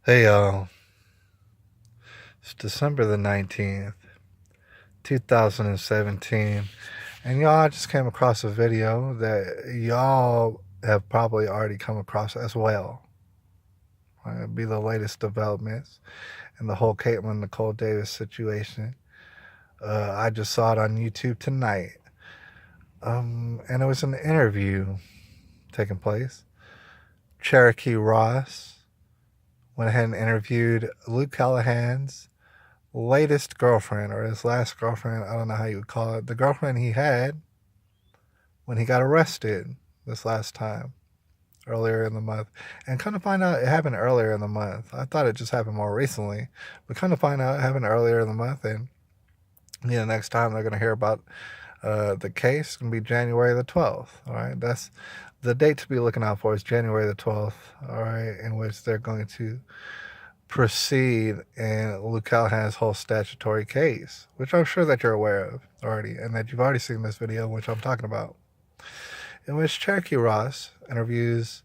Hey, it's December the 19th, 2017, and y'all, I just came across a video that y'all have probably already come across as well. It'd be the latest developments in the whole Caitlin Nicole Davis situation. I just saw it on YouTube tonight, and it was an interview taking place. Cherokee Ross went ahead and interviewed Luke Callahan's latest girlfriend, or his last girlfriend. I don't know how you would call it. The girlfriend he had when he got arrested this last time, earlier in the month. And come to find out, it happened earlier in the month. I thought it just happened more recently, but come to find out, it happened earlier in the month. And next time they're going to hear about the case, it's going to be January the 12th. All right, that's the date to be looking out for, is January the 12th. All right, in which they're going to proceed in Luke Callahan's whole statutory case, which I'm sure that you're aware of already, and that you've already seen this video, which I'm talking about, in which Cherokee Ross interviews.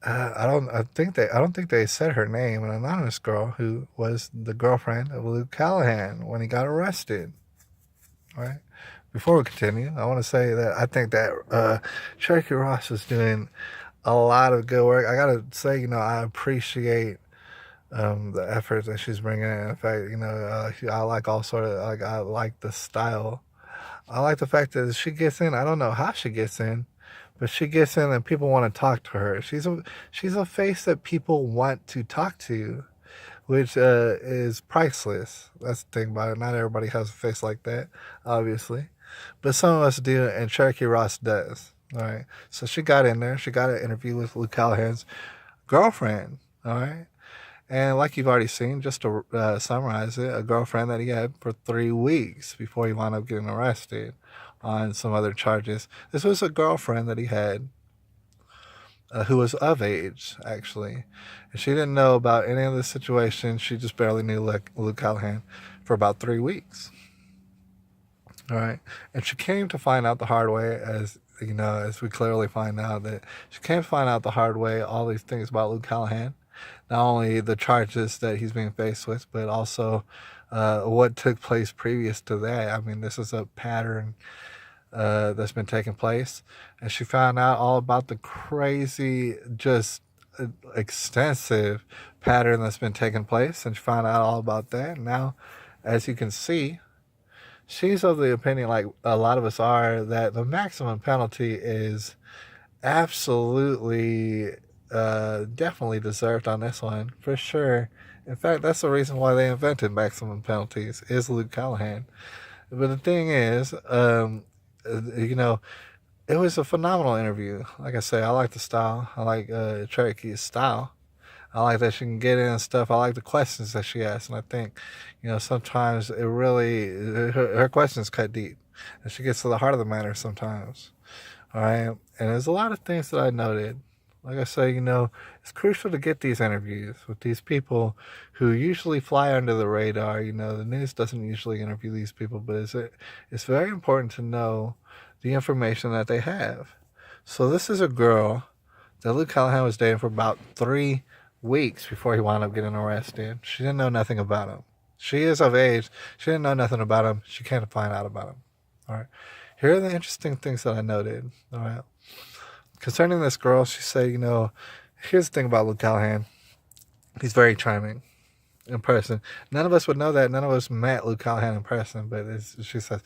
I don't think they said her name, an anonymous girl who was the girlfriend of Luke Callahan when he got arrested. All right. Before we continue, I want to say that I think that Cherokee Ross is doing a lot of good work. I gotta say, I appreciate the efforts that she's bringing in. In fact, I like all sort of, like, I like the style. I like the fact that she gets in. I don't know how she gets in, but she gets in and people want to talk to her. She's a face that people want to talk to, which is priceless. That's the thing about it. Not everybody has a face like that, obviously, but some of us do, and Cherokee Ross does. All right, so she got in there. She got an interview with Luke Callahan's girlfriend. All right. And like you've already seen, just to summarize it, a girlfriend that he had for 3 weeks before he wound up getting arrested on some other charges. This was a girlfriend that he had who was of age, actually. And she didn't know about any of this situation. She just barely knew Luke Callahan for about 3 weeks. All right. And she came to find out the hard way, as we clearly find out, that she came to find out the hard way all these things about Luke Callahan. Not only the charges that he's being faced with, but also what took place previous to that. I mean, this is a pattern that's been taking place. And she found out all about the crazy, just extensive pattern that's been taking place. And she found out all about that. And now, as you can see, she's of the opinion, like a lot of us are, that the maximum penalty is absolutely definitely deserved on this one, for sure. In fact, that's the reason why they invented maximum penalties, is Luke Callahan. But the thing is, it was a phenomenal interview. Like I say, I like the style. I like Cherokee's style. I like that she can get in and stuff. I like the questions that she asks, and I think, sometimes it really, her questions cut deep, and she gets to the heart of the matter sometimes. All right, and there's a lot of things that I noted. Like I say, it's crucial to get these interviews with these people who usually fly under the radar. The news doesn't usually interview these people, but it's very important to know the information that they have. So this is a girl that Luke Callahan was dating for about 3 weeks before he wound up getting arrested. She didn't know nothing about him. She is of age. She didn't know nothing about him. She came to find out about him. All right. Here are the interesting things that I noted. All right. Concerning this girl, she said, here's the thing about Luke Callahan. He's very charming in person. None of us would know that. None of us met Luke Callahan in person, but she says,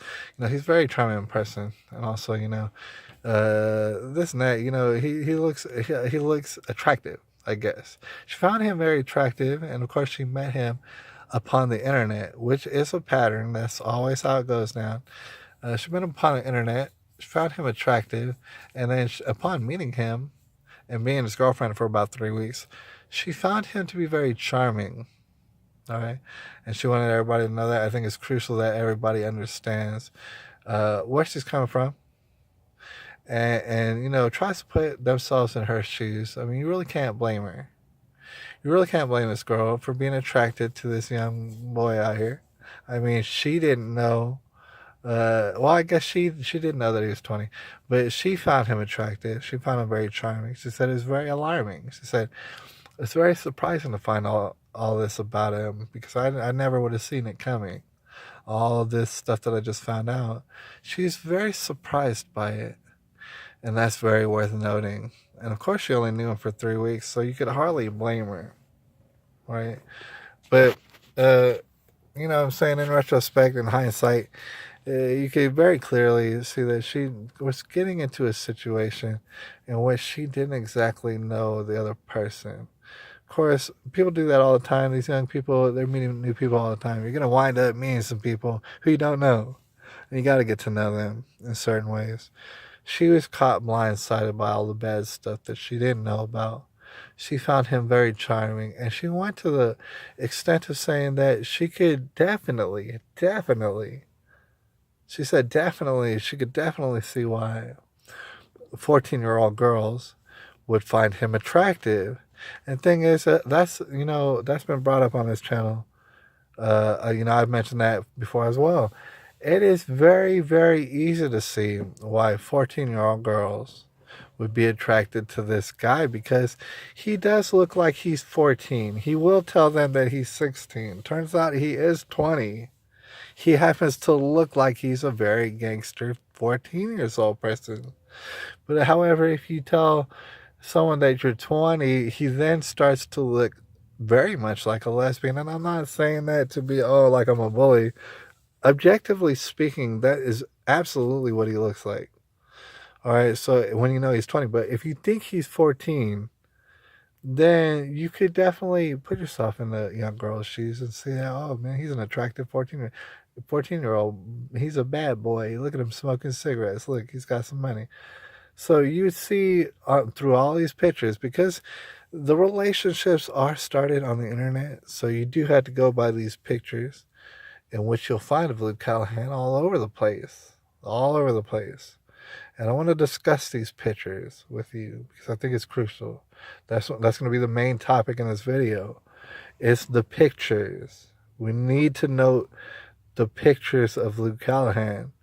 he's very charming in person. And also, this and that, he looks attractive, I guess. She found him very attractive, and of course she met him upon the internet, which is a pattern. That's always how it goes now. She met him upon the internet. She found him attractive, and then upon meeting him and being his girlfriend for about 3 weeks, she found him to be very charming. All right, and she wanted everybody to know that. I think it's crucial that everybody understands where she's coming from, and tries to put themselves in her shoes. I mean, you really can't blame her. You really can't blame this girl for being attracted to this young boy out here. I mean, she didn't know. Well, I guess she didn't know that he was 20, but she found him attractive. She found him very charming. She said it was very alarming. She said, It's very surprising to find all this about him because I never would have seen it coming. All of this stuff that I just found out, she's very surprised by it, and that's very worth noting. And of course, she only knew him for 3 weeks, so you could hardly blame her, right? But uh, you know what I'm saying, in retrospect, in hindsight, you could very clearly see that she was getting into a situation in which she didn't exactly know the other person. Of course, people do that all the time. These young people, they're meeting new people all the time. You're going to wind up meeting some people who you don't know. And you got to get to know them in certain ways. She was caught blindsided by all the bad stuff that she didn't know about. She found him very charming, and she went to the extent of saying that she could definitely, she said definitely, she could definitely see why 14-year-old girls would find him attractive. And thing is, that's been brought up on this channel. I've mentioned that before as well. It is very, very easy to see why 14-year-old girls would be attracted to this guy because he does look like he's 14. He will tell them that he's 16. Turns out he is 20. He happens to look like he's a very gangster 14 years old person. But however, if you tell someone that you're 20, he then starts to look very much like a lesbian. And I'm not saying that to be, oh, like I'm a bully. Objectively speaking, that is absolutely what he looks like. All right, so when you know he's 20, but if you think he's 14, then you could definitely put yourself in the young girl's shoes and say, oh man, he's an attractive 14-year-old. He's a bad boy. Look at him smoking cigarettes. Look, he's got some money. So you see through all these pictures, because the relationships are started on the internet, so you do have to go by these pictures, in which you'll find of Luke Callahan all over the place. All over the place. And I want to discuss these pictures with you because I think it's crucial. That's going to be the main topic in this video. It's the pictures. We need to note the pictures of Luke Callahan.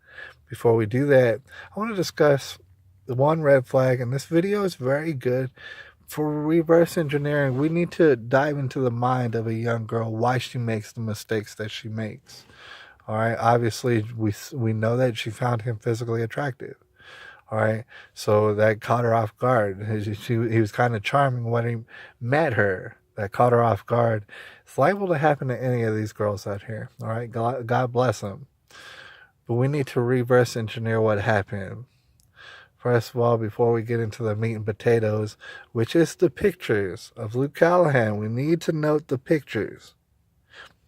Before we do that, I want to discuss the one red flag, and this video is very good for reverse engineering. We need to dive into the mind of a young girl, why she makes the mistakes that she makes. All right, obviously we know that she found him physically attractive. All right, so that caught her off guard. He was kind of charming when he met her. That caught her off guard. It's liable to happen to any of these girls out here. All right, God bless them. But we need to reverse engineer what happened. First of all, before we get into the meat and potatoes, which is the pictures of Luke Callahan, we need to note the pictures.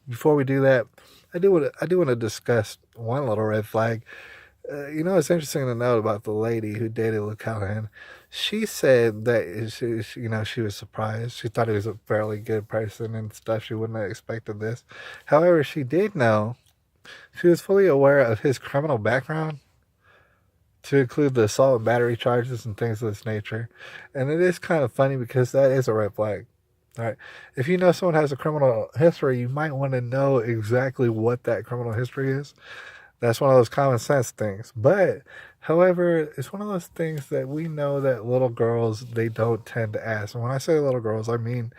Before we do that, I do want to discuss one little red flag. It's interesting to note about the lady who dated Luke Callahan. She said that she was surprised. She thought he was a fairly good person and stuff. She wouldn't have expected this. However, she did know. She was fully aware of his criminal background, to include the assault and battery charges and things of this nature. And it is kind of funny because that is a red flag. All right. If you know someone has a criminal history, you might want to know exactly what that criminal history is. That's one of those common sense things. But, however, it's one of those things that we know that little girls, they don't tend to ask. And when I say little girls, I mean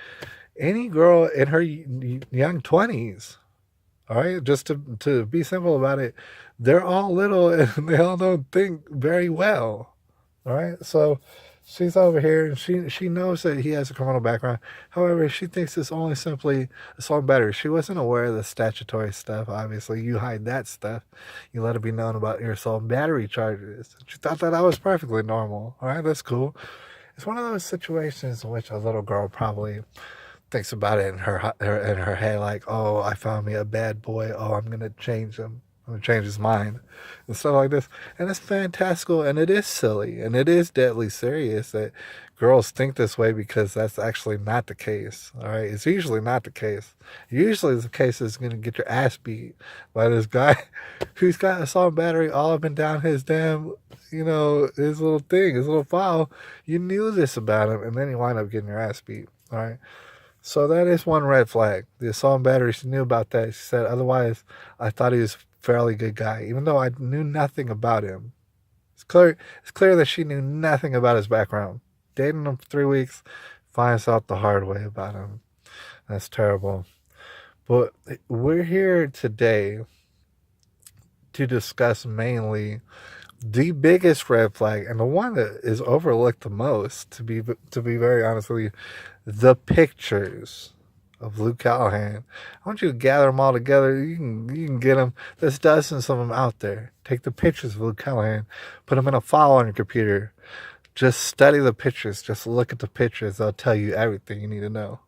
any girl in her young 20s. All right, just to be simple about it, they're all little and they all don't think very well. All right, so she's over here and she knows that he has a criminal background. However, she thinks it's only simply assault and battery. She wasn't aware of the statutory stuff. Obviously, you hide that stuff. You let it be known about your assault and battery charges. She thought that was perfectly normal. All right, that's cool. It's one of those situations in which a little girl probably thinks about it in her head, like, oh, I found me a bad boy. Oh, I'm gonna change him. I'm gonna change his mind and stuff like this. And it's fantastical, and it is silly, and it is deadly serious that girls think this way because that's actually not the case. All right, it's usually not the case. Usually, the case is gonna get your ass beat by this guy who's got assault and battery all up and down his damn, his little thing, his little file. You knew this about him, and then you wind up getting your ass beat. All right. So that is one red flag. The assault and battery, she knew about that. She said, otherwise, I thought he was a fairly good guy, even though I knew nothing about him. It's clear that she knew nothing about his background. Dating him for 3 weeks, finds out the hard way about him. That's terrible. But we're here today to discuss mainly the biggest red flag and the one that is overlooked the most, to be very honest with you, the pictures of Luke Callahan. I want you to gather them all together. You can get them. There's dozens of them out there. Take the pictures of Luke Callahan, put them in a file on your computer. Just study the pictures. Just look at the pictures. They'll tell you everything you need to know.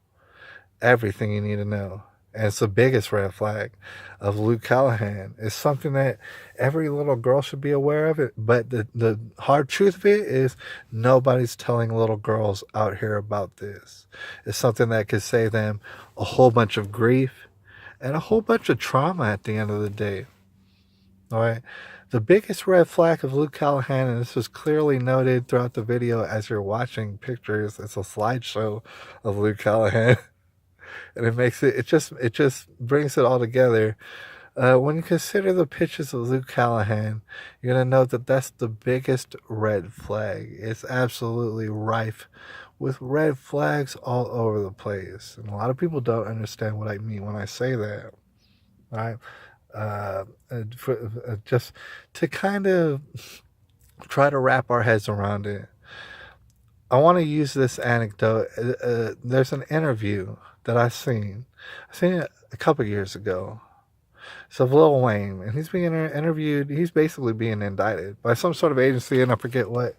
Everything you need to know. And it's the biggest red flag of Luke Callahan. It's something that every little girl should be aware of it. But the hard truth of it is nobody's telling little girls out here about this. It's something that could save them a whole bunch of grief and a whole bunch of trauma at the end of the day. All right. The biggest red flag of Luke Callahan, and this was clearly noted throughout the video as you're watching pictures, it's a slideshow of Luke Callahan. And it just brings it all together. When you consider the pictures of Luke Callahan, you're going to know that that's the biggest red flag. It's absolutely rife with red flags all over the place. And a lot of people don't understand what I mean when I say that. All right. Just to kind of try to wrap our heads around it, I want to use this anecdote. There's an interview that I seen it a couple years ago. It's of Lil Wayne, and he's being interviewed. He's basically being indicted by some sort of agency, and I forget what,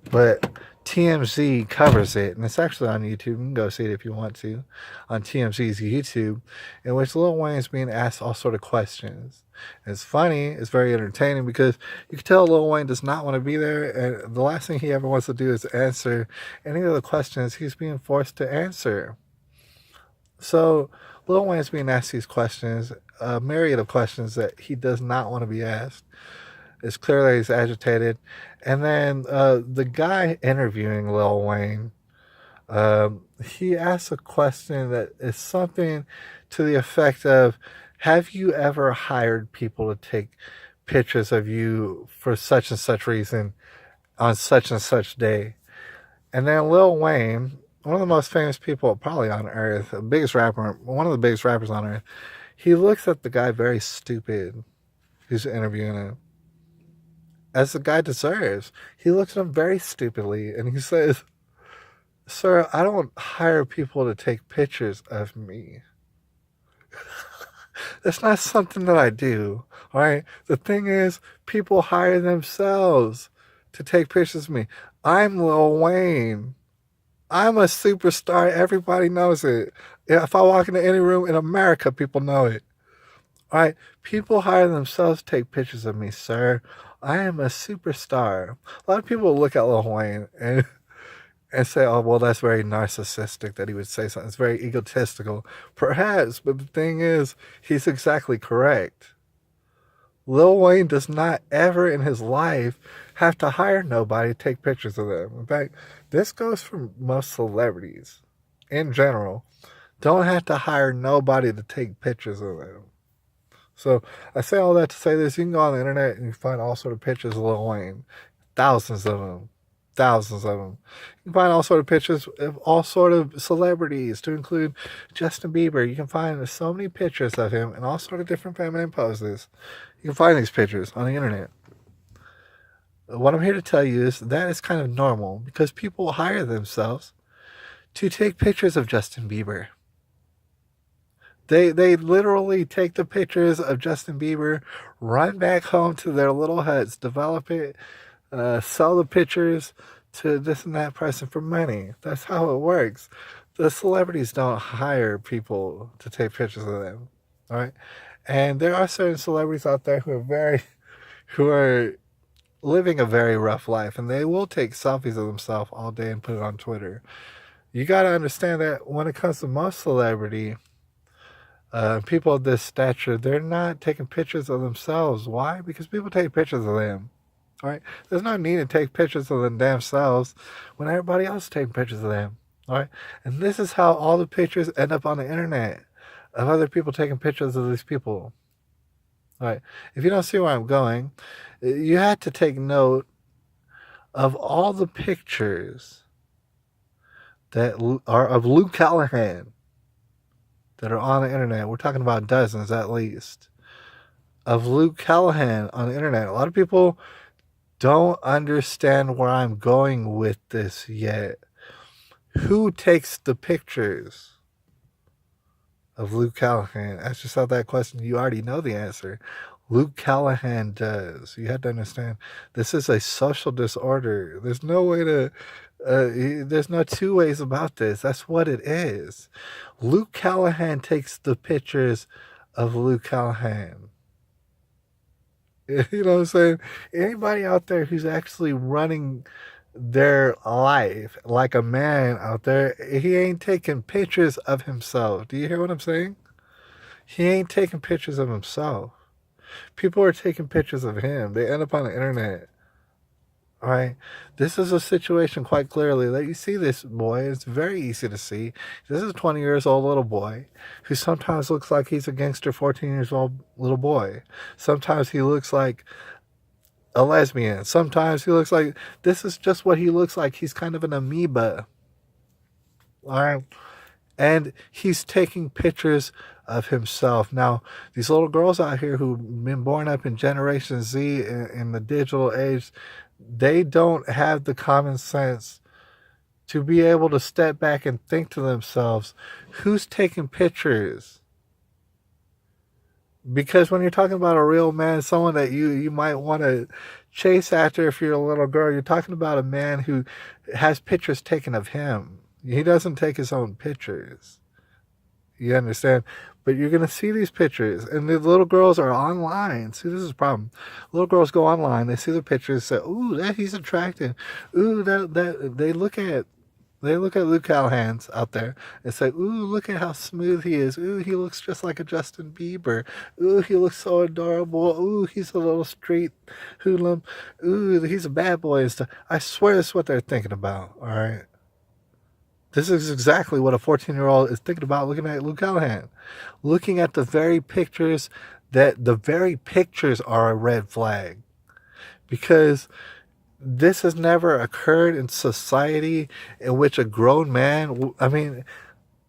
but TMZ covers it, and it's actually on YouTube. You can go see it if you want to, on TMZ's YouTube, in which Lil Wayne's being asked all sort of questions. And it's funny, it's very entertaining, because you can tell Lil Wayne does not want to be there, and the last thing he ever wants to do is answer any of the questions he's being forced to answer. So Lil Wayne's being asked these questions, a myriad of questions that he does not want to be asked. It's clear that he's agitated. And then the guy interviewing Lil Wayne, he asks a question that is something to the effect of, have you ever hired people to take pictures of you for such and such reason on such and such day? And then Lil Wayne, one of the most famous people probably on earth, one of the biggest rappers on earth, he looks at the guy very stupid who's interviewing him, as the guy deserves. He looks at him very stupidly, and he says, "Sir, I don't hire people to take pictures of me. That's not something that I do, all right? The thing is, people hire themselves to take pictures of me. I'm Lil Wayne. I'm a superstar. Everybody knows it. If I walk into any room in America, people know it. All right? People hire themselves to take pictures of me, sir. I am a superstar." A lot of people look at Lil Wayne and say, "Oh, well, that's very narcissistic that he would say something. It's very egotistical." Perhaps, but the thing is, he's exactly correct. Lil Wayne does not ever in his life have to hire nobody to take pictures of them. In fact, this goes for most celebrities in general. Don't have to hire nobody to take pictures of them. So I say all that to say this. You can go on the internet and you find all sort of pictures of Lil Wayne. Thousands of them. Thousands of them. You can find all sort of pictures of all sort of celebrities, to include Justin Bieber. You can find so many pictures of him in all sort of different feminine poses. You can find these pictures on the internet. What I'm here to tell you is that is kind of normal, because people hire themselves to take pictures of Justin Bieber. They literally take the pictures of Justin Bieber, run back home to their little huts, develop it, sell the pictures to this and that person for money. That's how it works. The celebrities don't hire people to take pictures of them. All right. And there are certain celebrities out there who are living a very rough life, and they will take selfies of themselves all day and put it on Twitter. You got to understand that when it comes to most celebrity, people of this stature, they're not taking pictures of themselves. Why? Because people take pictures of them. All right. There's no need to take pictures of them damn selves when everybody else is taking pictures of them. All right. And this is how all the pictures end up on the internet, of other people taking pictures of these people. All right. If you don't see where I'm going, you had to take note of all the pictures that are of Luke Callahan that are on the internet. We're talking about dozens at least of Luke Callahan on the internet. A lot of people don't understand where I'm going with this yet. Who takes the pictures of Luke Callahan? Ask yourself that question. You already know the answer. Luke Callahan does. You have to understand this is a social disorder. There's no way to, there's no two ways about this. That's what it is. Luke Callahan takes the pictures of Luke Callahan. You know what I'm saying? Anybody out there who's actually running their life like a man out there, he ain't taking pictures of himself. Do you hear what I'm saying? He ain't taking pictures of himself. People are taking pictures of him. They end up on the internet. All right. This is a situation quite clearly that you see this boy. It's very easy to see. This is a 20 years old little boy who sometimes looks like he's a gangster 14 years old little boy. Sometimes he looks like a lesbian. Sometimes he looks like, this is just what he looks like. He's kind of an amoeba. All right. And he's taking pictures of himself. Now, these little girls out here who've been born up in Generation Z in the digital age, they don't have the common sense to be able to step back and think to themselves, who's taking pictures? Because when you're talking about a real man, someone that you might want to chase after if you're a little girl, you're talking about a man who has pictures taken of him. He doesn't take his own pictures. You understand? But you're going to see these pictures, and the little girls are online. See, this is a problem. Little girls go online, they see the pictures, say, "Ooh, that he's attractive." Ooh, that they look at Luke Callahan's out there and say, "Ooh, look at how smooth he is. Ooh, he looks just like a Justin Bieber. Ooh, he looks so adorable. Ooh, he's a little street hoodlum. Ooh, he's a bad boy and stuff." I swear that's what they're thinking about. All right. This is exactly what a 14-year-old is thinking about looking at Luke Callahan. Looking at the very pictures are a red flag. Because this has never occurred in society in which a grown man, I mean,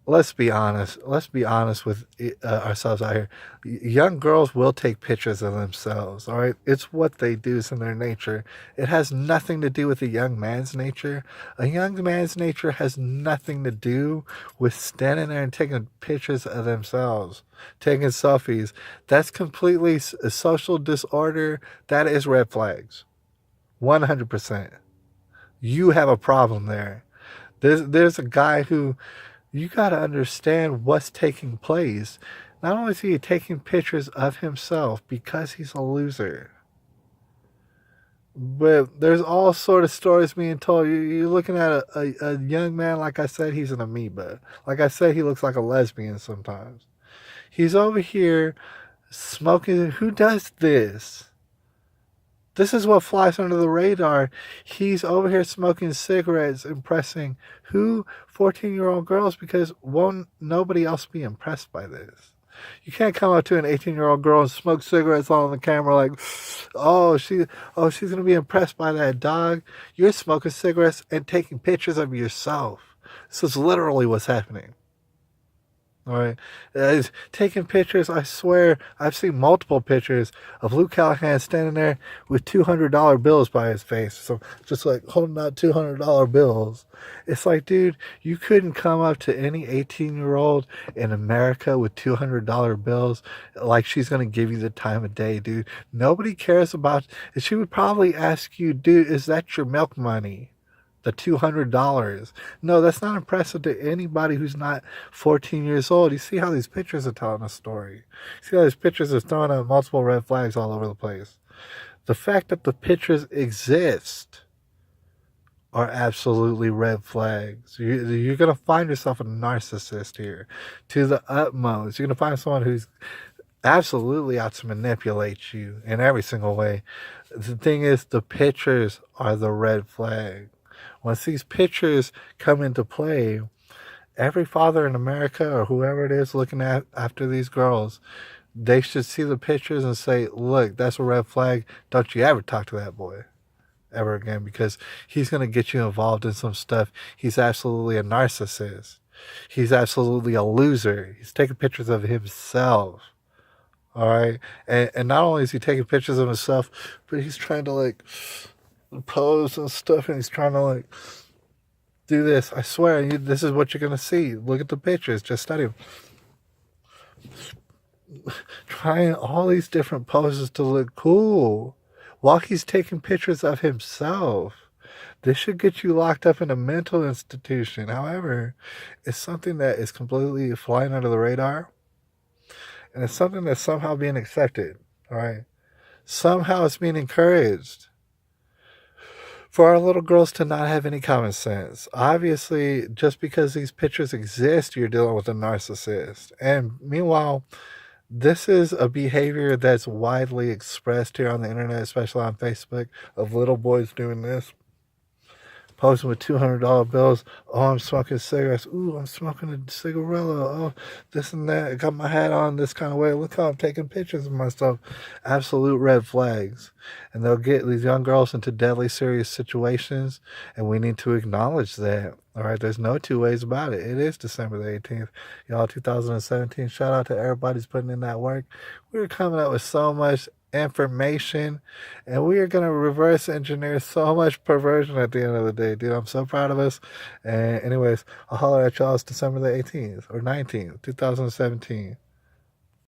let's be honest. Let's be honest with ourselves out here. Young girls will take pictures of themselves, all right? It's what they do. It's in their nature. It has nothing to do with a young man's nature. A young man's nature has nothing to do with standing there and taking pictures of themselves, taking selfies. That's completely a social disorder. That is red flags. 100%. You have a problem there. There's a guy who, you got to understand what's taking place. Not only is he taking pictures of himself because he's a loser, but there's all sort of stories being told. You're looking at a young man, like I said, he's an amoeba. Like I said, he looks like a lesbian sometimes. He's over here smoking. Who does this? This is what flies under the radar. He's over here smoking cigarettes, impressing who? 14-year-old girls, because won't nobody else be impressed by this? You can't come up to an 18-year-old girl and smoke cigarettes on the camera like, she's gonna be impressed by that dog. You're smoking cigarettes and taking pictures of yourself. This is literally what's happening. All right. Taking pictures, I swear, I've seen multiple pictures of Luke Callahan standing there with $200 bills by his face. So just like holding out $200 bills. It's like, dude, you couldn't come up to any 18-year-old in America with $200 bills like she's going to give you the time of day, dude. Nobody cares about, she would probably ask you, dude, is that your milk money? The $200. No, that's not impressive to anybody who's not 14 years old. You see how these pictures are telling a story. You see how these pictures are throwing out multiple red flags all over the place. The fact that the pictures exist are absolutely red flags. You're going to find yourself a narcissist here to the utmost. You're going to find someone who's absolutely out to manipulate you in every single way. The thing is, the pictures are the red flag. Once these pictures come into play, every father in America or whoever it is looking after these girls, they should see the pictures and say, look, that's a red flag. Don't you ever talk to that boy. ever again, because he's going to get you involved in some stuff. He's absolutely a narcissist. He's absolutely a loser. He's taking pictures of himself. All right. And not only is he taking pictures of himself, but he's trying to like pose and stuff, and he's trying to like do this. I swear, this is what you're going to see. Look at the pictures. Just study them. Trying all these different poses to look cool while he's taking pictures of himself. This should get you locked up in a mental institution. However, it's something that is completely flying under the radar, and it's something that's somehow being accepted. All right, somehow it's being encouraged for our little girls to not have any common sense. Obviously, just because these pictures exist, you're dealing with a narcissist. And meanwhile, this is a behavior that's widely expressed here on the internet, especially on Facebook, of little boys doing this. Posting with $200 bills. Oh, I'm smoking cigarettes. Ooh, I'm smoking a cigarella. Oh, this and that. I got my hat on this kind of way. Look how I'm taking pictures of myself. Absolute red flags. And they'll get these young girls into deadly serious situations, and we need to acknowledge that. All right, there's no two ways about it. It is December the 18th. Y'all, 2017. Shout out to everybody who's putting in that work. We're coming up with so much information, and we are going to reverse engineer so much perversion at the end of the day, dude. I'm so proud of us. And anyways, I'll holler at y'all. It's December the 18th or 19th, 2017.